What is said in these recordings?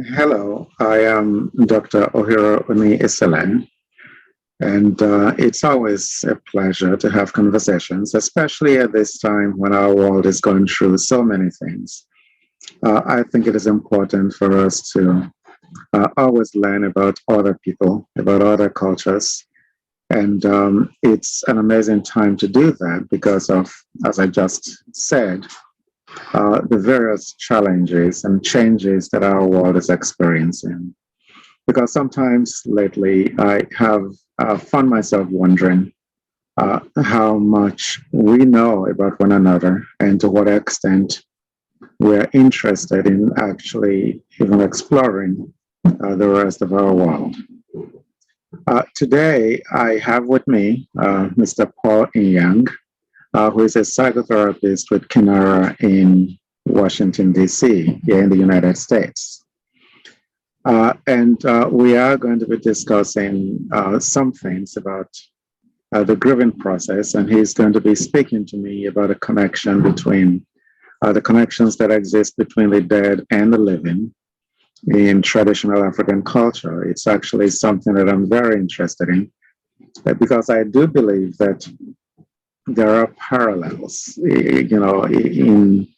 Hello, I am Dr. Ohiro Oni-Eseleh, and it's always a pleasure to have conversations, especially at this time when our world is going through so many things. I think it is important for us to always learn about other people, about other cultures, and it's an amazing time to do that because of, as I just said, the various challenges and changes that our world is experiencing. Because sometimes lately I have found myself wondering how much we know about one another and to what extent we're interested in actually even exploring the rest of our world. Today, I have with me Mr. Paul Inyang, who is a psychotherapist with Kinara in Washington, D.C., here in the United States. And we are going to be discussing some things about the grieving process, and he's going to be speaking to me about a connection between the connections that exist between the dead and the living in traditional African culture. It's actually something that I'm very interested in because I do believe that there are parallels, in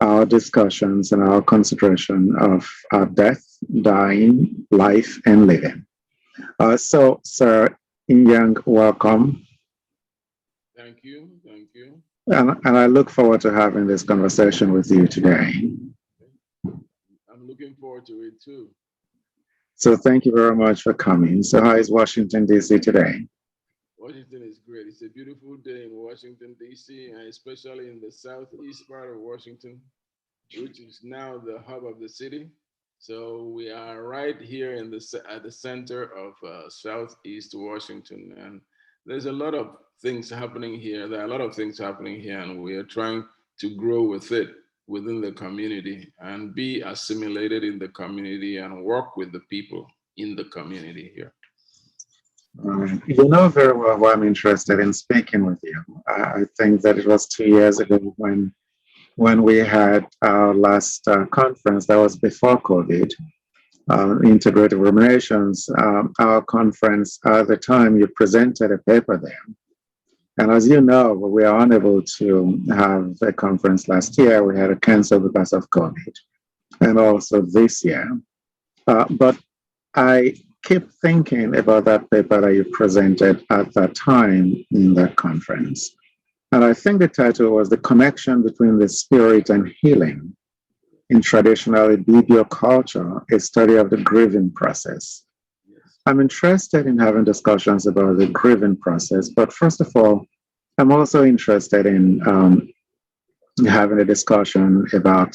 our discussions and our consideration of death, dying, life, and living. So, Sir Inyang, welcome. Thank you. Thank you. And I look forward to having this conversation with you today. Okay. I'm looking forward to it too. So, thank you very much for coming. So, how is Washington, D.C. today? Washington is great. It's a beautiful day in Washington, D.C., and especially in the southeast part of Washington, which is now the hub of the city. So we are right here in at the center of southeast Washington, and there's a lot of things happening here. There are a lot of things happening here, and we are trying to grow with it within the community and be assimilated in the community and work with the people in the community here. You know very well why I'm interested in speaking with you. I think that it was 2 years ago when we had our last conference. That was before COVID. Integrative Ruminations. Our conference at the time, you presented a paper there. And as you know, we were unable to have a conference last year. We had to cancel because of COVID, and also this year. But I keep thinking about that paper that you presented at that time in that conference. And I think the title was The Connection Between the Spirit and Healing in Traditional Ibibio Culture, a Study of the Grieving Process. Yes. I'm interested in having discussions about the grieving process, but first of all, I'm also interested in having a discussion about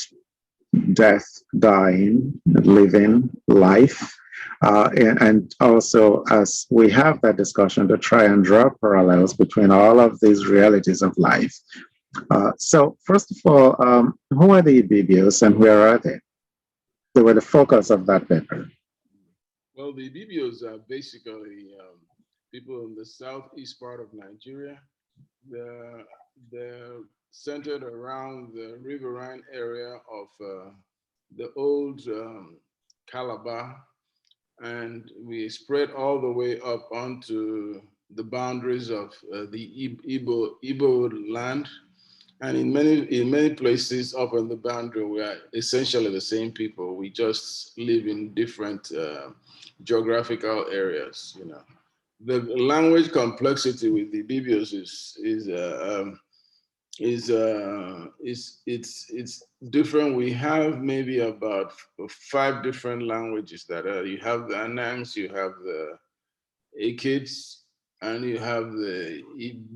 death, dying, living, life. And also, as we have that discussion, to try and draw parallels between all of these realities of life. So, first of all, who are the Bbos and where are they? They were the focus of that paper. Well, the Bbos are basically people in the southeast part of Nigeria. They're, they're centered around the riverine area of the old Calabar, and we spread all the way up onto the boundaries of the Igbo land. And in many places up on the boundary, we are essentially the same people. We just live in different geographical areas. You know, the language complexity with the Biblios is different. We have maybe about five different languages that you have the Anangs, you have the Akids, and you have the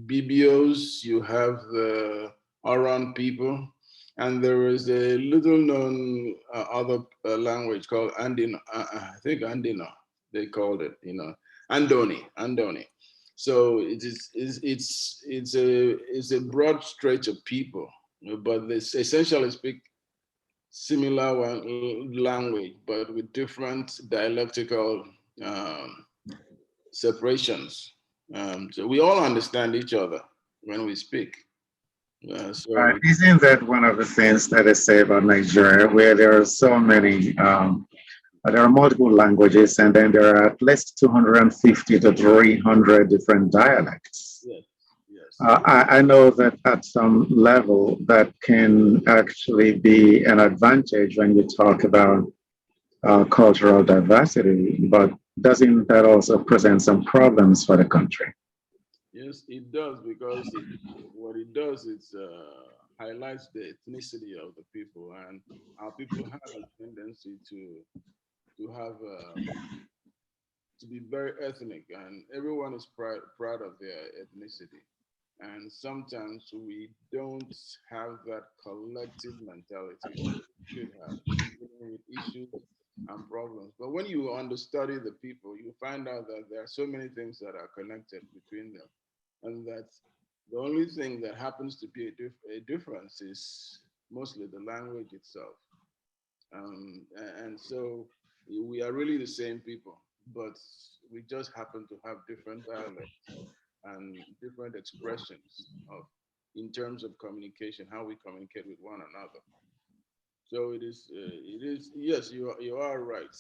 Bibios, you have the Oran people, and there is a little known other language called Andino. I think Andino they called it. You know, Andoni. So it's a broad stretch of people, but they essentially speak similar language, but with different dialectical um, separations. So we all understand each other when we speak. So Isn't that one of the things that they say about Nigeria, where there are so many There are multiple languages, and then there are at least 250 to 300 different dialects. Yes, yes. I know that at some level that can actually be an advantage when you talk about cultural diversity, but doesn't that also present some problems for the country? Yes, it does, because what it does is highlights the ethnicity of the people, and our people have a tendency to have to be very ethnic, and everyone is proud of their ethnicity. And sometimes we don't have that collective mentality that we should have in dealing with issues and problems. But when you understudy the people, you find out that there are so many things that are connected between them, and that the only thing that happens to be a difference is mostly the language itself. And so we are really the same people, but we just happen to have different dialects and different expressions of, in terms of communication, how we communicate with one another. So it is, yes, you are right.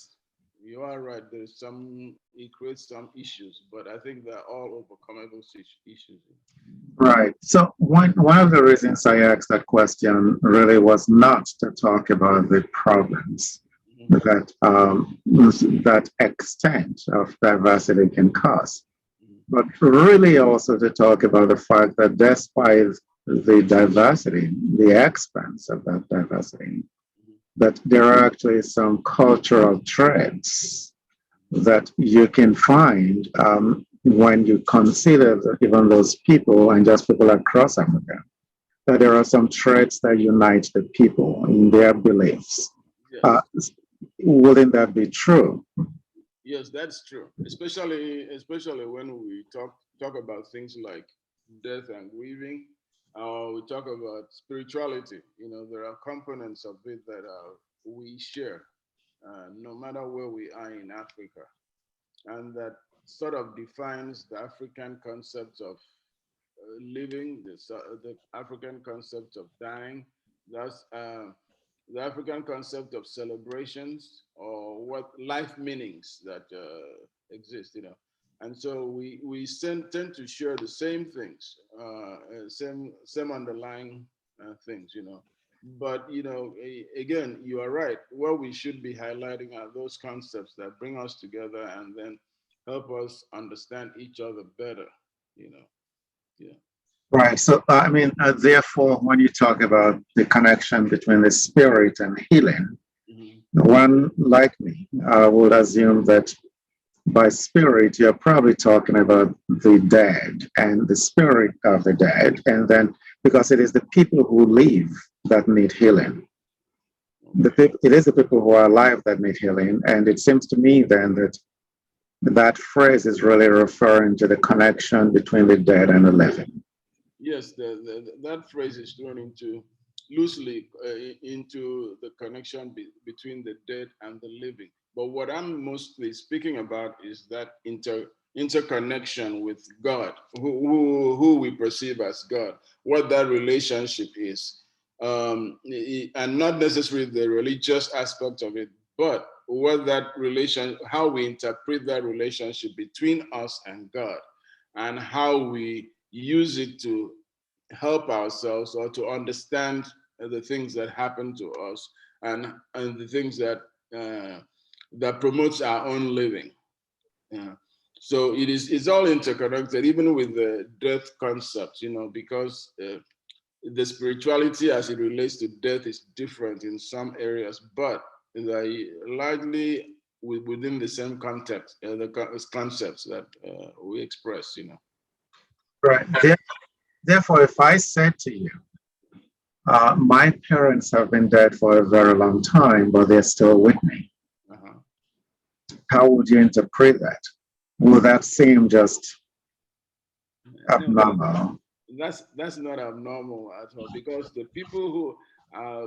You are right. There's some, it creates some issues, but I think they're all overcomable issues. Right. So one of the reasons I asked that question really was not to talk about the problems Mhm. that extent of diversity can cause, Mhm. but really also to talk about the fact that despite the diversity, the expanse of that diversity, Mhm. that there are actually some cultural traits that you can find when you consider even those people and just people across Africa, that there are some traits that unite the people in their beliefs. Uh, Yes. wouldn't that be true? Yes, that's true. Especially when we talk about things like death and grieving. We talk about spirituality. You know, there are components of it that we share, no matter where we are in Africa, and that sort of defines the African concept of living, the African concept of dying. That's the African concept of celebrations, or what life meanings that exist, you know. And so we tend to share the same things, same underlying things, you know. But you know, again, you are right. What we should be highlighting are those concepts that bring us together and then help us understand each other better, you know. Yeah. Right. So, therefore, when you talk about the connection between the spirit and healing, Mhm. one like me would assume that by spirit, you're probably talking about the dead and the spirit of the dead. And then, because it is the people who live that need healing, Okay. it is the people who are alive that need healing. And it seems to me then that that phrase is really referring to the connection between the dead and the living. Yes, that phrase is thrown into loosely into the connection between the dead and the living. But what I'm mostly speaking about is that interconnection with God, who we perceive as God, what that relationship is, and not necessarily the religious aspect of it, but what that relation, how we interpret that relationship between us and God, and how we use it to help ourselves or to understand the things that happen to us, and the things that that promotes our own living. Yeah. So it's all interconnected, even with the death concept, you know, because the spirituality as it relates to death is different in some areas, but they largely within the same context, concepts that we express, you know. Right. Therefore, if I said to you, my parents have been dead for a very long time, but they're still with me, Uh-huh. how would you interpret that? Would that seem just No, abnormal? that's not abnormal at all, because the people who are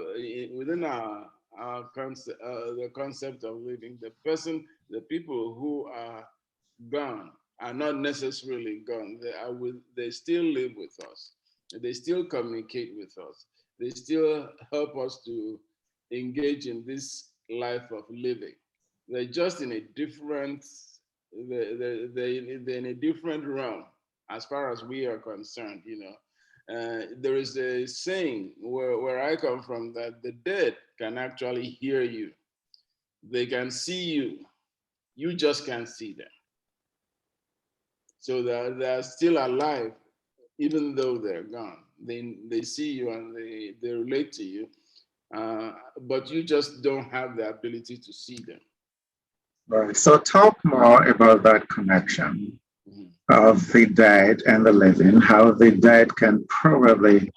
within our concept, the concept of living, the people who are gone are not necessarily gone. They still live with us. They still communicate with us. They still help us to engage in this life of living. they're just in a different, they're in a different realm as far as we are concerned, you know. There is a saying where I come from that the dead can actually hear you. They can see you. You just can't see them. So they're still alive, even though they're gone. They see you and they relate to you, but you just don't have the ability to see them. Right. So talk more about that connection Mhm. of the dead and the living, how the dead can probably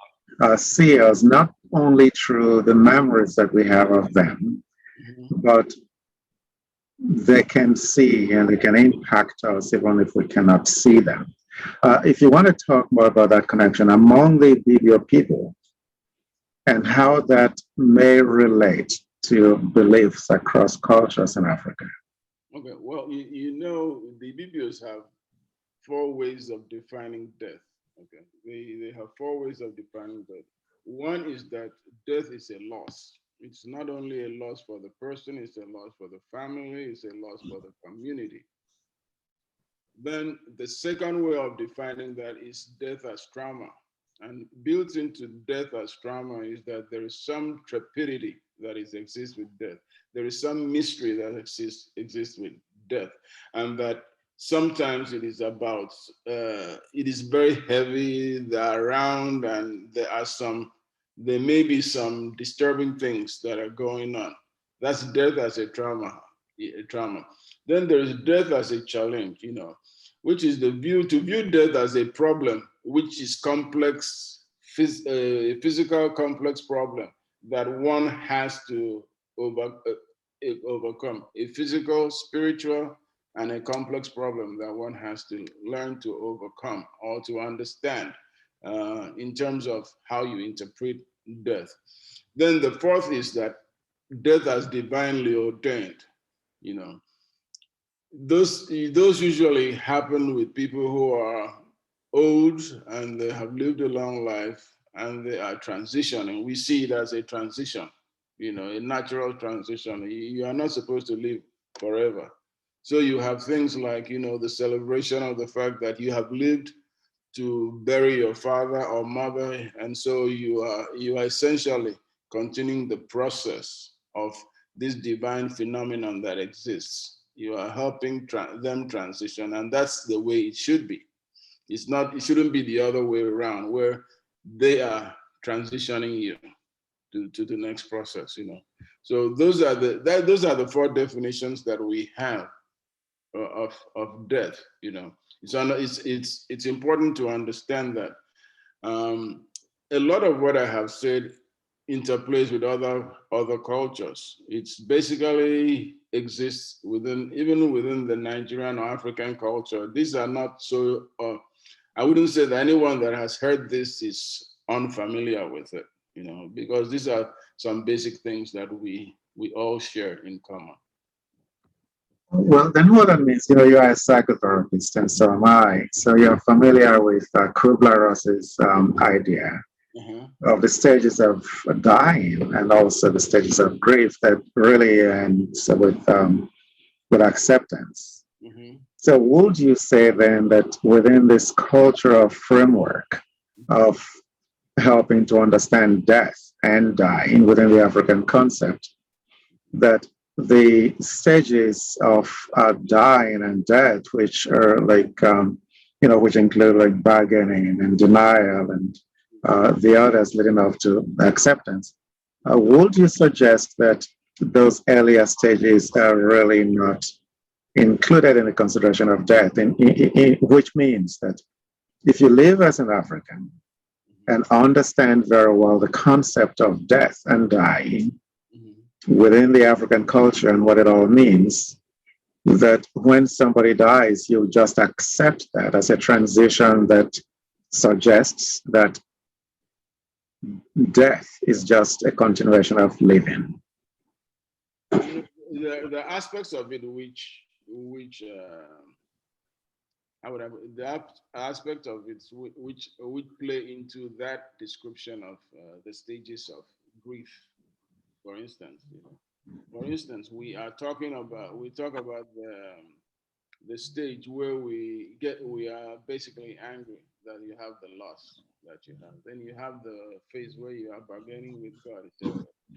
see us not only through the memories that we have of them, Mhm. but they can see and they can impact us even if we cannot see them. If you want to talk more about that connection among the video people and how that may relate to beliefs across cultures in Africa. Okay, well, you know, the Bbos have four ways of defining death. Okay, they have four ways of defining death. One is that death is a loss. It's not only a loss for the person, it's a loss for the family, it's a loss for the community. Then the second way of defining that is death as trauma. And built into death as trauma is that there is some trepidity that exists with death. There is some mystery that exists with death. And that sometimes it is about, it is very heavy around, and there may be some disturbing things that are going on. That's death as a trauma. Then there is death as a challenge, you know, which is to view death as a problem, which is complex, physical complex problem that one has to overcome. A physical, spiritual, and a complex problem that one has to learn to overcome or to understand in terms of how you interpret death. Then the fourth is that death as divinely ordained, you know. Those usually happen with people who are old and they have lived a long life and they are transitioning. We see it as a transition, you know, a natural transition. You are not supposed to live forever. So you have things like, you know, the celebration of the fact that you have lived to bury your father or mother, and so you are essentially continuing the process of this divine phenomenon that exists. You are helping them transition, and that's the way it should be. It shouldn't be the other way around, where they are transitioning you to the next process, you know. So those are the four definitions that we have of death, you know. It's important to understand that a lot of what I have said interplays with other cultures. It's basically exists even within the Nigerian or African culture. These are not so. I wouldn't say that anyone that has heard this is unfamiliar with it, you know, because these are some basic things that we all share in common. Well, then what that means, you know, you are a psychotherapist and so am I. So you're familiar with Kubler-Ross's idea Uh-huh. of the stages of dying and also the stages of grief that really ends with acceptance. Mm-hmm. So would you say then that within this cultural framework of helping to understand death and dying within the African concept, that the stages of dying and death, which are like, you know, which include like bargaining and denial and the others leading up to acceptance, would you suggest that those earlier stages are really not included in the consideration of death, which means that if you live as an African and understand very well the concept of death and dying within the African culture and what it all means, that when somebody dies, you just accept that as a transition that suggests that death is just a continuation of living. The aspects of it which I would have the aspect of it which play into that description of the stages of grief, for instance. You know. For instance, we talk about the stage where we are basically angry that you have the loss that you have. Then you have the phase where you are bargaining with God,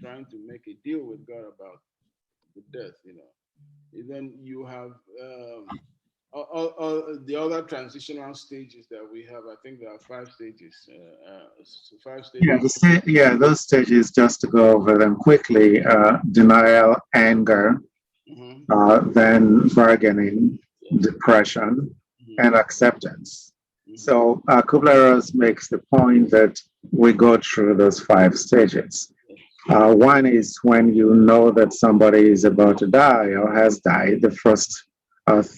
trying to make a deal with God about the death, you know. And then you have all the other transitional stages that we have. I think there are five stages. Five Yeah, stages. those stages, just to go over them quickly: denial, anger, Mhm. then bargaining, Yes. depression, Mhm. and acceptance. Mhm. So Kubler-Ross makes the point that we go through those five stages. Yes. One is when you know that somebody is about to die or has died. The first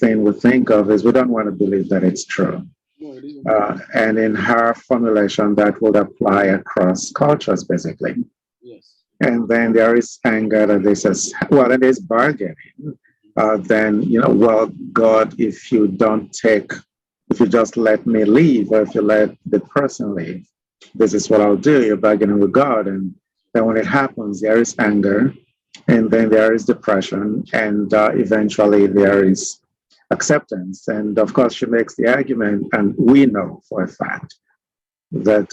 thing we think of is we don't want to believe that it's true. No, it isn't true. And in her formulation, that would apply across cultures, basically. Yes. And then there is anger that they says, well, it is bargaining. Then, well, God, if you just let me leave, or if you let the person leave, this is what I'll do. You're bargaining with God. And then when it happens, there is anger, and then there is depression, and eventually there is acceptance. And of course, she makes the argument, and we know for a fact that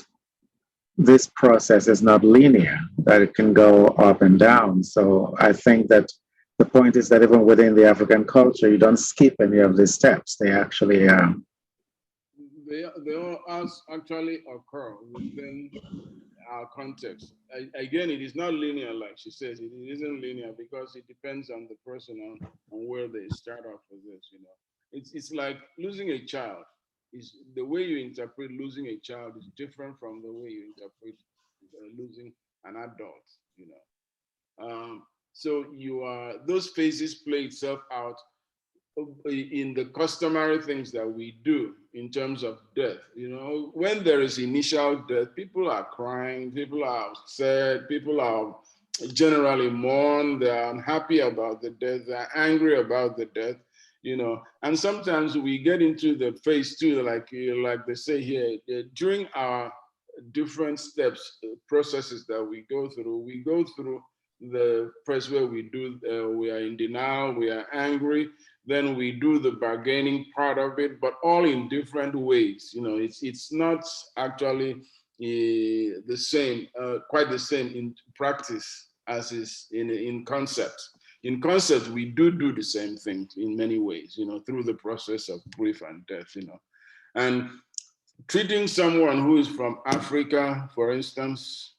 this process is not linear, that it can go up and down. So I think that the point is that even within the African culture, you don't skip any of these steps. They actually, They all actually occur within our context. Again, it is not linear, like she says. It isn't linear because it depends on the person on where they start off with this. You know, it's like losing a child. Is the way you interpret losing a child is different from the way you interpret losing an adult. You know, so you are those phases play itself out in the customary things that we do in terms of death. You know, when there is initial death, people are crying, people are upset, people are generally mourn, they're unhappy about the death, they're angry about the death, you know. And sometimes we get into the phase two, like they say here, during our different steps, processes that we go through the first where we are in denial, we are angry, then we do the bargaining part of it, but all in different ways. You know, it's not actually the same, quite the same in practice as is in concept. In concept, we do the same thing in many ways, you know, through the process of grief and death, you know. And treating someone who is from Africa, for instance,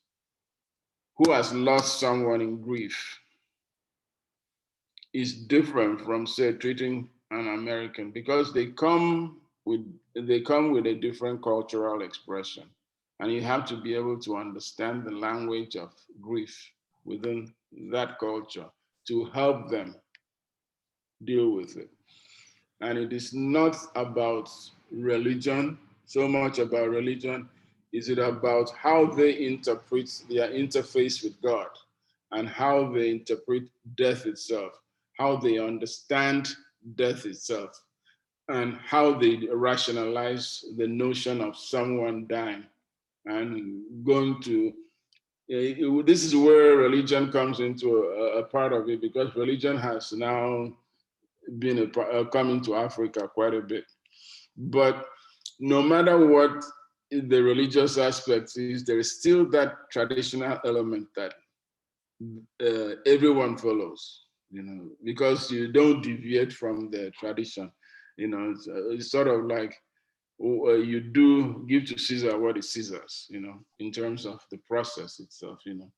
who has lost someone in grief is different from, say, treating an American because they come with a different cultural expression, and you have to be able to understand the language of grief within that culture to help them deal with it. And it is not about religion, so much about religion. Is it about how they interpret their interface with God and how they interpret death itself, how they understand death itself, and how they rationalize the notion of someone dying and going to this is where religion comes into a part of it because religion has now been coming to Africa quite a bit. But no matter what the religious aspect is, there is still that traditional element that everyone follows, you know, because you don't deviate from the tradition. You know, it's sort of like you do give to Caesar what is Caesar's, you know, in terms of the process itself, you know.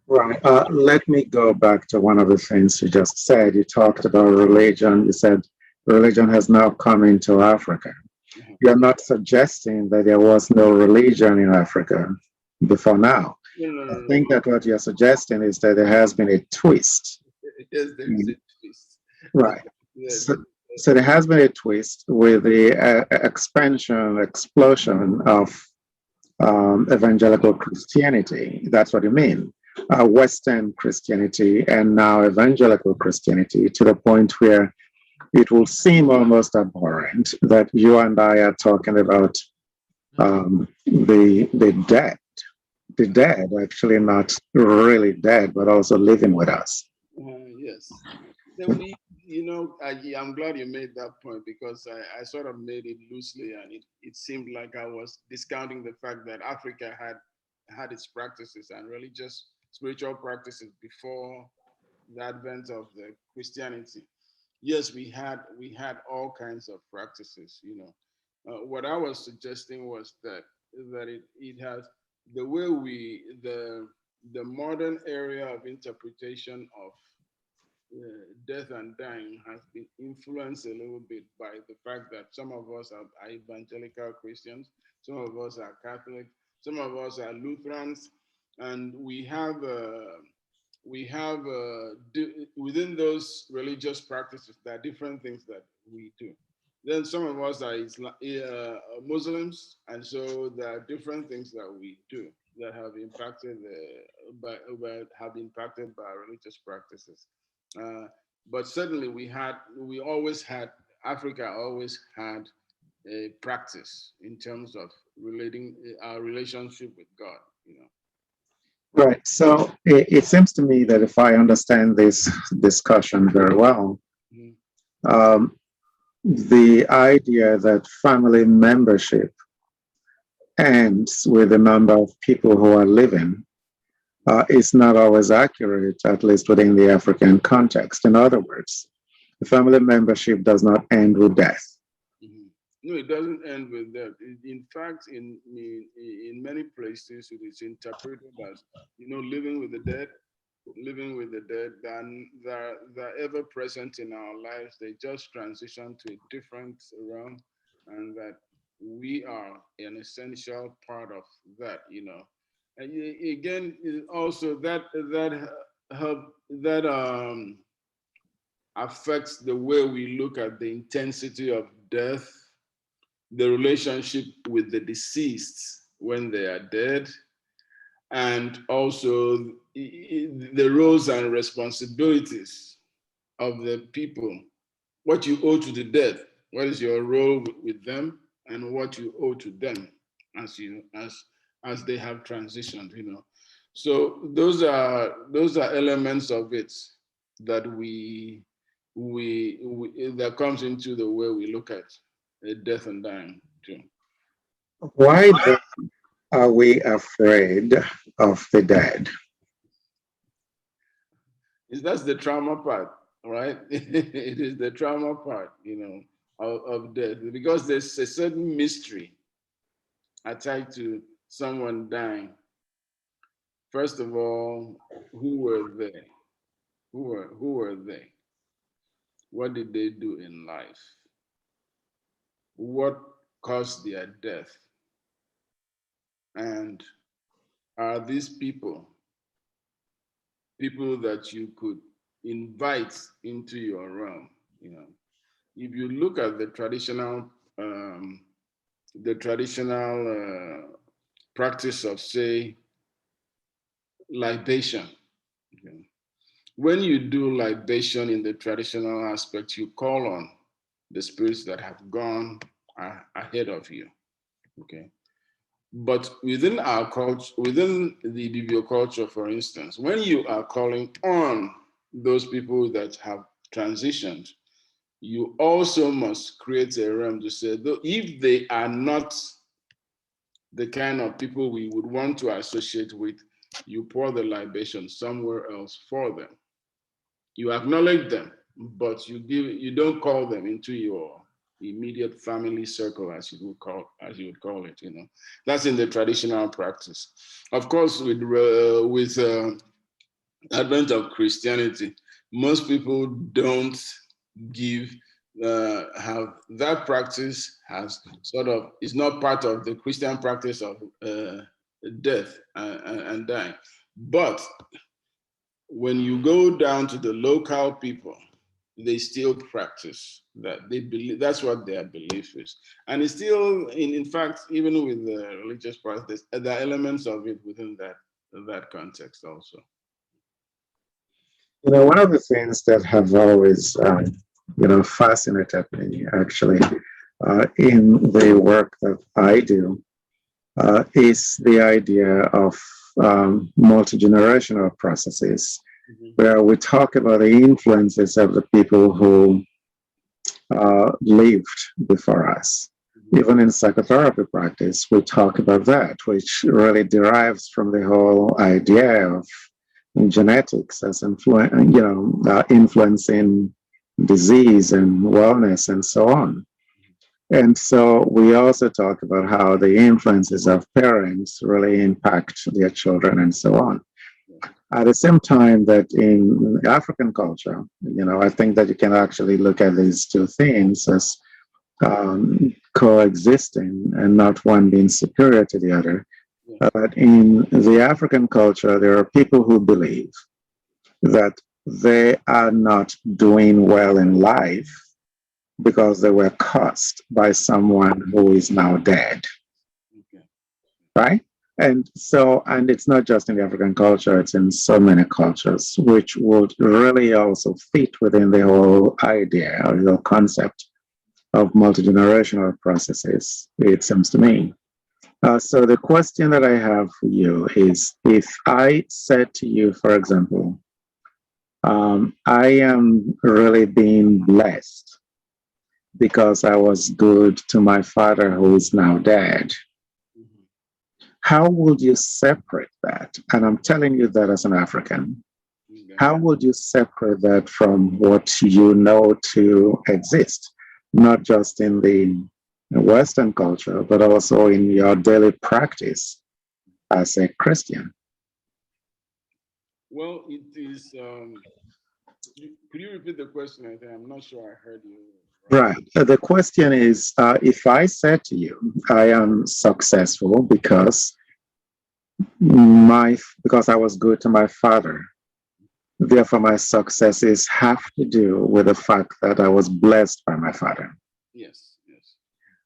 right. Let me go back to one of the things you just said. You talked about religion. You said religion has now come into Africa. Mhm. You're not suggesting that there was no religion in Africa before now. No, no, I no, no. think that what you're suggesting is that there has been a twist. Yes, there is a twist. Right. Yeah, So, so there has been a twist with the expansion, explosion of evangelical Christianity. That's what you mean. Western Christianity and now evangelical Christianity to the point where it will seem almost abhorrent that you and I are talking about the dead actually not really dead, but also living with us. Yes. Then I'm glad you made that point because I sort of made it loosely, and it seemed like I was discounting the fact that Africa had its practices and religious spiritual practices before the advent of the Christianity. Yes, we had all kinds of practices. What I was suggesting was that it has the way the modern area of interpretation of death and dying has been influenced a little bit by the fact that some of us are evangelical Christians, some of us are Catholic, some of us are Lutherans, and within those religious practices, there are different things that we do. Then some of us are Muslims, and so there are different things that we do that have impacted have impacted by religious practices. Uh, but certainly, Africa always had a practice in terms of relating our relationship with God. Right. So it seems to me that if I understand this discussion very well, Mhm. um, the idea that family membership ends with the number of people who are living is not always accurate, at least within the African context. In other words, the family membership does not end with death. Mhm. No, it doesn't end with that. In fact, in many places, it is interpreted as living with the dead, living with the dead. Then they're ever present in our lives. They just transition to a different realm, and that we are an essential part of that. And again, also that affects the way we look at the intensity of death, the relationship with the deceased when they are dead, and also the roles and responsibilities of the people. What you owe to the dead, what is your role with them, and what you owe to them as they have transitioned. So those are elements of it that we that comes into the way we look at death and dying too. Why then are we afraid of the dead? That's the trauma part, right? It is the trauma part, of death, because there's a certain mystery attached to someone dying. First of all, who were they? Who were they? What did they do in life? What caused their death? And are these people that you could invite into your realm? If you look at um, the traditional practice of, say, libation. Okay. When you do libation in the traditional aspect, you call on the spirits that have gone ahead of you. Okay. But within our culture, within the Ibibio culture, for instance, when you are calling on those people that have transitioned, you also must create a realm to say, though, if they are not the kind of people we would want to associate with, you pour the libation somewhere else for them. You acknowledge them, but you don't call them into your immediate family circle, as you would call it. That's in the traditional practice. Of course, with advent of Christianity, most people don't give have that practice has sort of is not part of the Christian practice of death and dying. But when you go down to the local people, they still practice that. They believe that's what their belief is, and it's still, in fact, even with the religious practice, there are elements of it within that context also. One of the things that have always, fascinated me actually in the work that I do is the idea of multi-generational processes where we talk about the influences of the people who lived before us. Even in psychotherapy practice, we talk about that, which really derives from the whole idea of genetics as influencing disease and wellness and so on. And so we also talk about how the influences of parents really impact their children and so on. At the same time that in African culture, I think that you can actually look at these two things as coexisting and not one being superior to the other. But in the African culture, there are people who believe that they are not doing well in life because they were caused by someone who is now dead. Right? And it's not just in the African culture, it's in so many cultures, which would really also fit within the whole idea or the concept of multi-generational processes, it seems to me. So the question that I have for you is, if I said to you, for example, I am really being blessed because I was good to my father who is now dead, how would you separate that? And I'm telling you that as an African. How would you separate that from what you know to exist, not just in the Western culture, but also in your daily practice as a Christian? Well, it is. Could you repeat the question? I think I'm not sure I heard you. Right. The question is, if I said to you, I am successful because I was good to my father. Therefore, my successes have to do with the fact that I was blessed by my father. Yes, yes.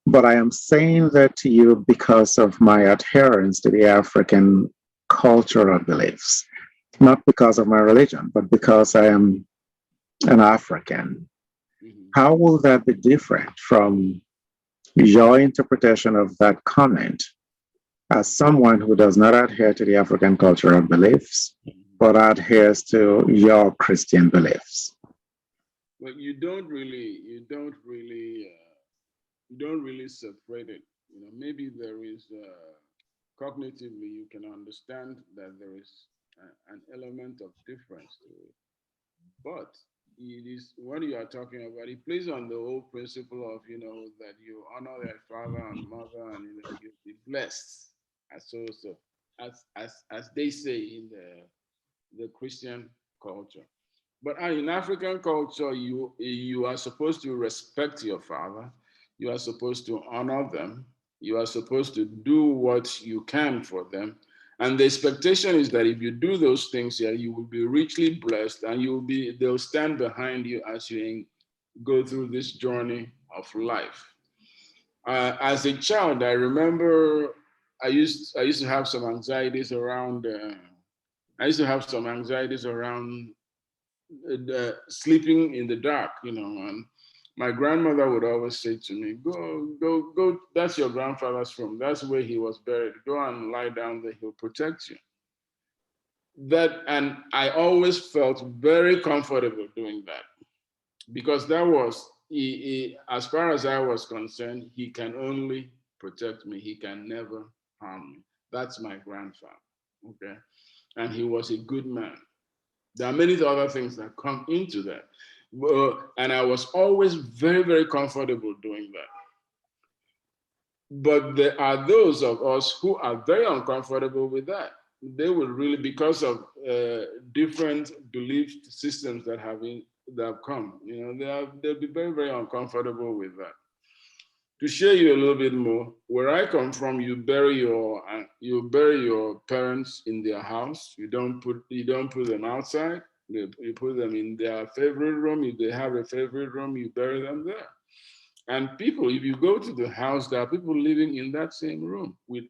But I am saying that to you because of my adherence to the African cultural beliefs, not because of my religion, but because I am an African. How will that be different from your interpretation of that comment as someone who does not adhere to the African cultural beliefs, but adheres to your Christian beliefs? Well, you don't really separate it. Maybe there is cognitively you can understand that there is an element of difference to it, but it is what you are talking about. It plays on the whole principle of that you honor their father and mother, and you be blessed, as they say in the Christian culture. But in African culture, you are supposed to respect your father. You are supposed to honor them. You are supposed to do what you can for them. And the expectation is that if you do those things, yeah, you will be richly blessed, and they'll stand behind you as you go through this journey of life. As a child, I remember I used to have some anxieties around. I used to have some anxieties around sleeping in the dark, and my grandmother would always say to me, go, that's your grandfather's room. That's where he was buried. Go and lie down there, he'll protect you. And I always felt very comfortable doing that, because that was, as far as I was concerned, he can only protect me. He can never harm me. That's my grandfather, okay? And he was a good man. There are many other things that come into that. And I was always very, very comfortable doing that. But there are those of us who are very uncomfortable with that. They will really, because of different belief systems that have come, they'll be very, very uncomfortable with that. To share you a little bit more, where I come from, you bury your parents in their house. You don't put them outside. You put them in their favorite room. If they have a favorite room, you bury them there. And people, if you go to the house, there are people living in that same room and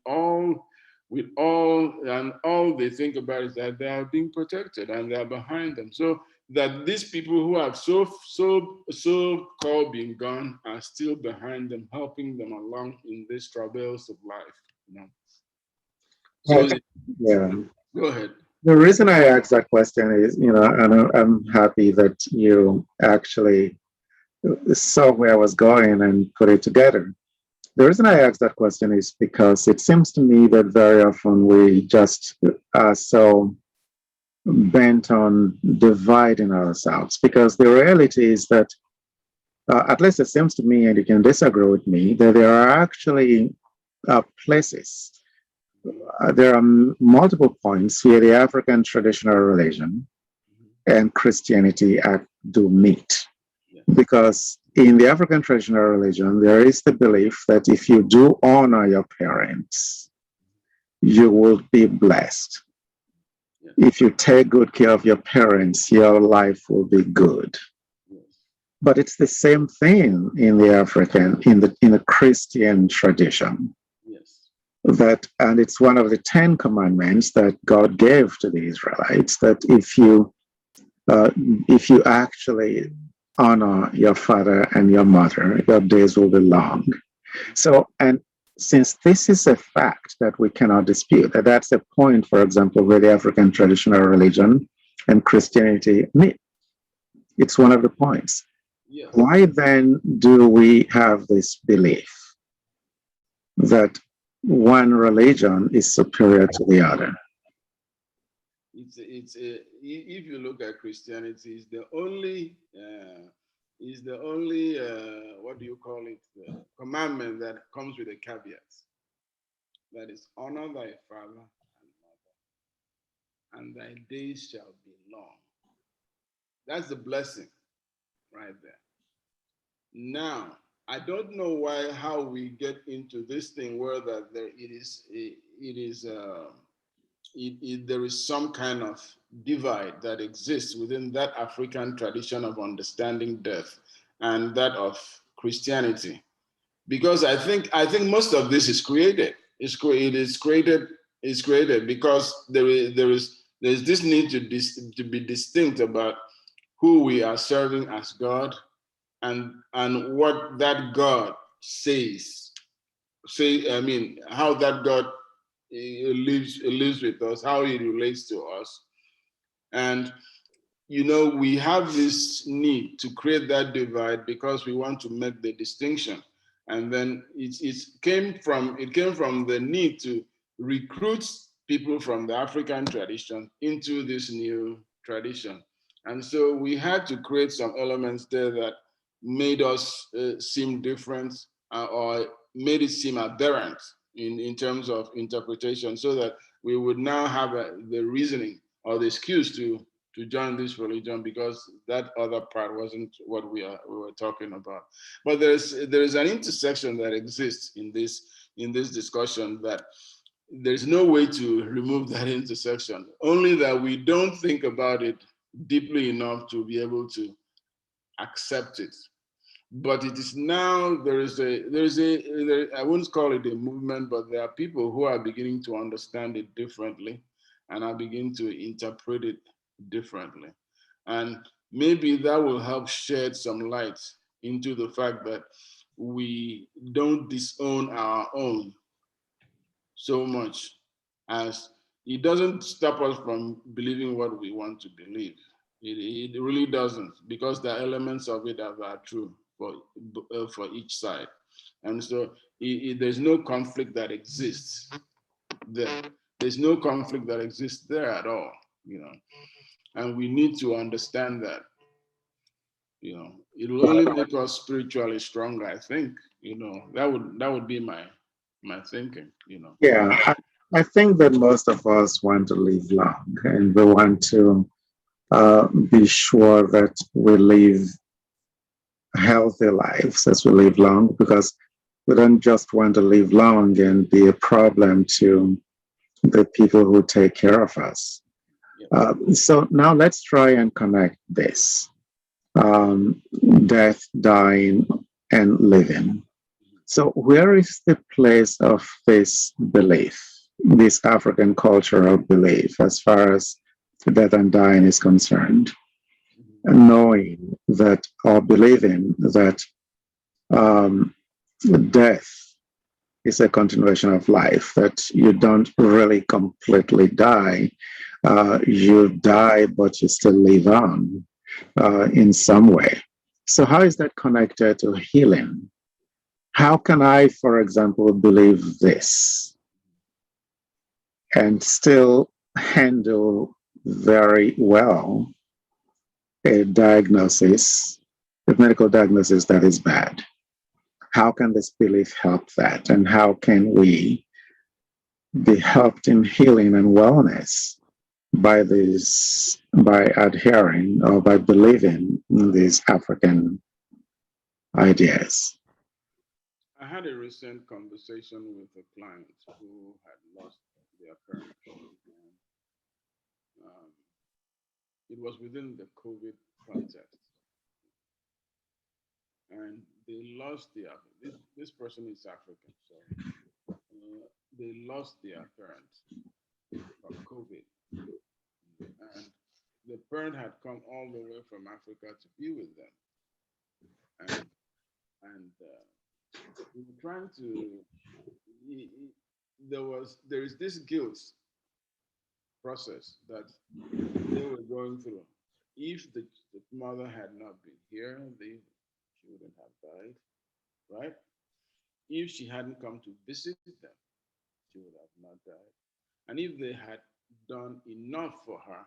all they think about is that they are being protected and they are behind them. So that these people who have so called been gone are still behind them, helping them along in these travails of life. So yeah. go ahead. The reason I asked that question is, and I'm happy that you actually saw where I was going and put it together. The reason I asked that question is because it seems to me that very often we just are so bent on dividing ourselves, because the reality is that, at least it seems to me, and you can disagree with me, that there are actually places, there are multiple points where the African traditional religion and Christianity do meet. Because in the African traditional religion, there is the belief that if you do honor your parents, you will be blessed. If you take good care of your parents, your life will be good. But it's the same thing in the in the Christian tradition. That, and it's one of the 10 commandments that God gave to the Israelites, that if you actually honor your father and your mother, your days will be long. So, and since this is a fact that we cannot dispute, that's a point, for example, where the African traditional religion and Christianity meet. It's one of the points. Yes. Why then do we have this belief that one religion is superior to the other? If you look at Christianity, it's the only what do you call it, commandment that comes with a caveat. That is, honor thy father and mother, and thy days shall be long. That's the blessing right there. Now, I don't know how we get into this thing where that there is some kind of divide that exists within that African tradition of understanding death and that of Christianity, because I think most of this is created. It's created because there's this need to be distinct about who we are serving as God and what that God says. How that God lives with us, how he relates to us. And we have this need to create that divide because we want to make the distinction. And then it came from the need to recruit people from the African tradition into this new tradition. And so we had to create some elements there that made us seem different, or made it seem adherent in terms of interpretation, so that we would now have the reasoning or the excuse to join this religion, because that other part wasn't what we were talking about. But there is an intersection that exists in this discussion, that there's no way to remove that intersection, only that we don't think about it deeply enough to be able to accept it. But it is now, I wouldn't call it a movement, but there are people who are beginning to understand it differently and are beginning to interpret it differently. And maybe that will help shed some light into the fact that we don't disown our own so much, as it doesn't stop us from believing what we want to believe. It really doesn't, because there are elements of it that are true for each side. And so there's no conflict that exists there. There's no conflict that exists there at all, and we need to understand that. It will only make us spiritually stronger, I think. That would be my thinking. Yeah, I think that most of us want to live long, and we want to be sure that we live healthy lives as we live long, because we don't just want to live long and be a problem to the people who take care of us. So now let's try and connect this: death, dying, and living. So where is the place of this belief, this African cultural belief, as far as death and dying is concerned? Knowing that, or believing that death is a continuation of life, that you don't really completely die, You die, but you still live on in some way. So, how is that connected to healing? How can I, for example, believe this and still handle very well a diagnosis, a medical diagnosis that is bad? How can this belief help that? And how can we be helped in healing and wellness by this, by adhering or by believing in these African ideas? I had a recent conversation with a client who had lost their parent. Um, it was within the COVID context, and they lost this person is African, so they lost their parent from COVID, and the parent had come all the way from Africa to be with them, and we were trying to. There is this guilt process that they were going through. If the mother had not been here, she wouldn't have died, right? If she hadn't come to visit them, she would have not died. And if they had done enough for her,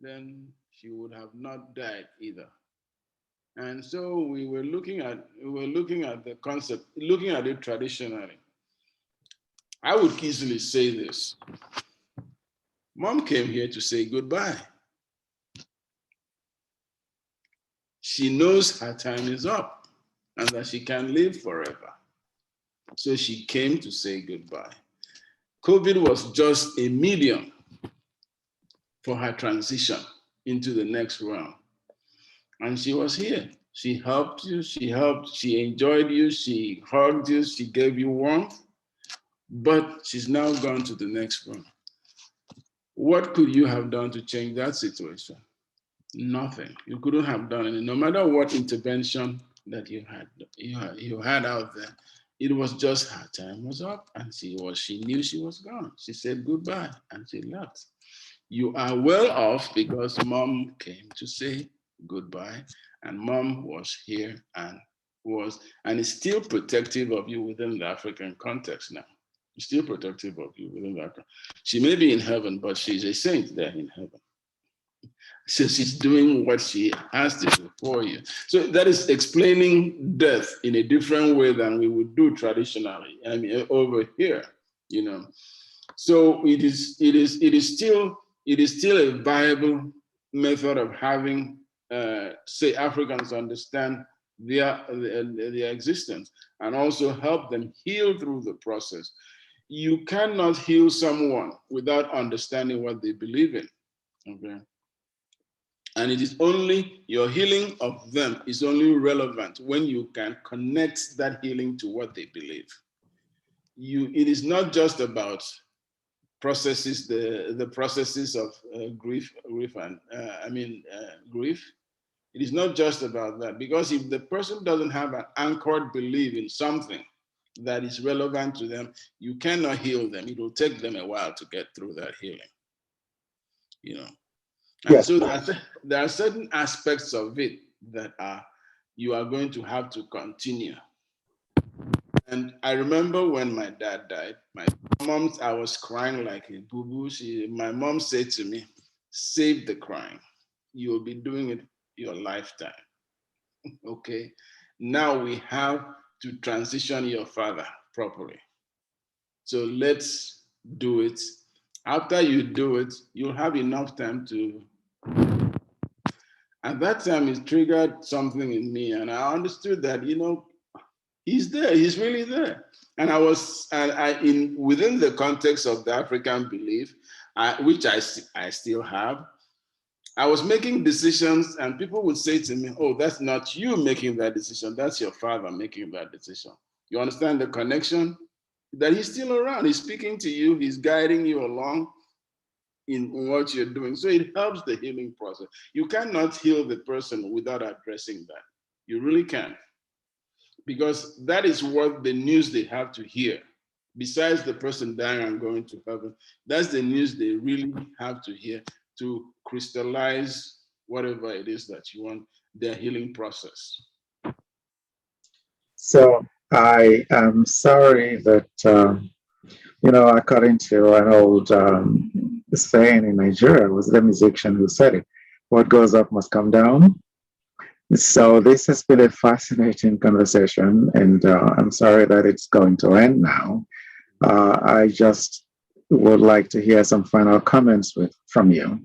then she would have not died either. And so we were looking at the concept, looking at it traditionally. I would easily say this. Mom came here to say goodbye. She knows her time is up and that she can live forever. So she came to say goodbye. COVID was just a medium for her transition into the next realm. And she was here. She helped you, she enjoyed you, she hugged you, she gave you warmth, but she's now gone to the next realm. What could you have done to change that situation? Nothing. You couldn't have done it. No matter what intervention that you had out there, it was just her time was up, and she knew she was gone. She said goodbye and she left. You are well off because mom came to say goodbye, and mom was here and is still protective of you within the African context now. Still protective of you within that. She may be in heaven, but she's a saint there in heaven. So she's doing what she has to do for you. So that is explaining death in a different way than we would do traditionally. I mean, over here, you know. So it is still a viable method of having, say, Africans understand their existence and also help them heal through the process. You cannot heal someone without understanding what they believe in. Okay. And it is only your healing of them is only relevant when you can connect that healing to what they believe. It is not just about processes, the processes of grief and grief. It is not just about that, because if the person doesn't have an anchored belief in something that is relevant to them, you cannot heal them. It will take them a while to get through that healing, you know. And Yes. so there are certain aspects of it that you are going to have to continue. And I remember when my dad died, I was crying like a boo-boo. My mom said to me, save the crying. You'll be doing it your lifetime. Okay. Now we have to transition your father properly. So let's do it. After you do it, you'll have enough time to. At that time, it triggered something in me, and I understood that, he's there, he's really there. And within the context of the African belief, which I still have, I was making decisions, and people would say to me, oh, that's not you making that decision, that's your father making that decision. You understand the connection? That he's still around, he's speaking to you, he's guiding you along in what you're doing. So it helps the healing process. You cannot heal the person without addressing that. You really can't. Because that is what the news they have to hear. besides the person dying and going to heaven, that's the news they really have to hear to crystallize whatever it is that you want, their healing process. So I am sorry that, according to an old saying in Nigeria, it was the musician who said it, what goes up must come down. So this has been a fascinating conversation, and I'm sorry that it's going to end now. I just would like to hear some final comments from you.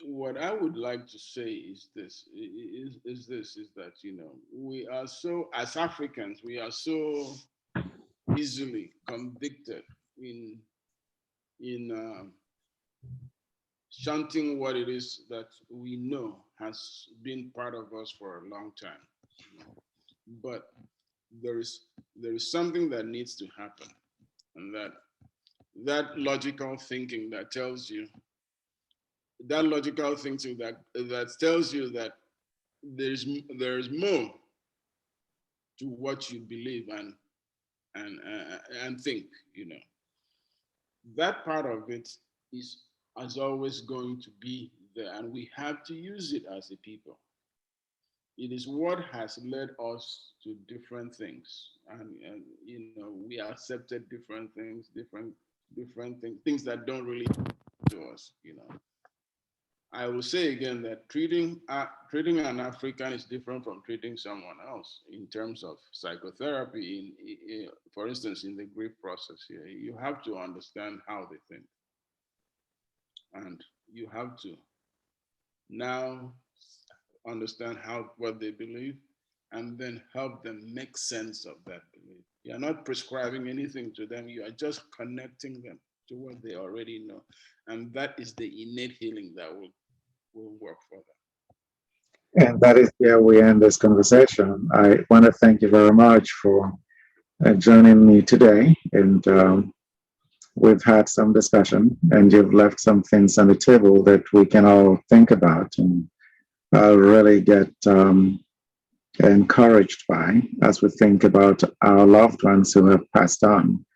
What I would like to say is this: is that we are so, as Africans, we are so easily convicted in shunting what it is that we know has been part of us for a long time. But there is something that needs to happen, and that logical thinking that tells you that tells you that there's more to what you believe and think. That part of it is as always going to be there, and we have to use it as a people. It is what has led us to different things, and we accepted different things, different things that don't really to us. I will say again that treating an African is different from treating someone else in terms of psychotherapy. For instance, in the grief process here, you have to understand how they think, and you have to now understand what they believe, and then help them make sense of that belief. You're not prescribing anything to them. You are just connecting them to what they already know, and that is the innate healing that will work for them. And that is where we end this conversation. I want to thank you very much for joining me today. And we've had some discussion, and you've left some things on the table that we can all think about and really get encouraged by as we think about our loved ones who have passed on.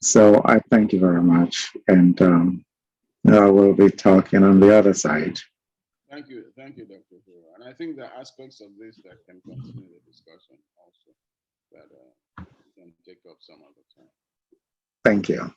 So I thank you very much. And we'll be talking on the other side. Thank you, Dr. Ohiro. And I think there are aspects of this that can continue the discussion also, that can take up some other time. Thank you.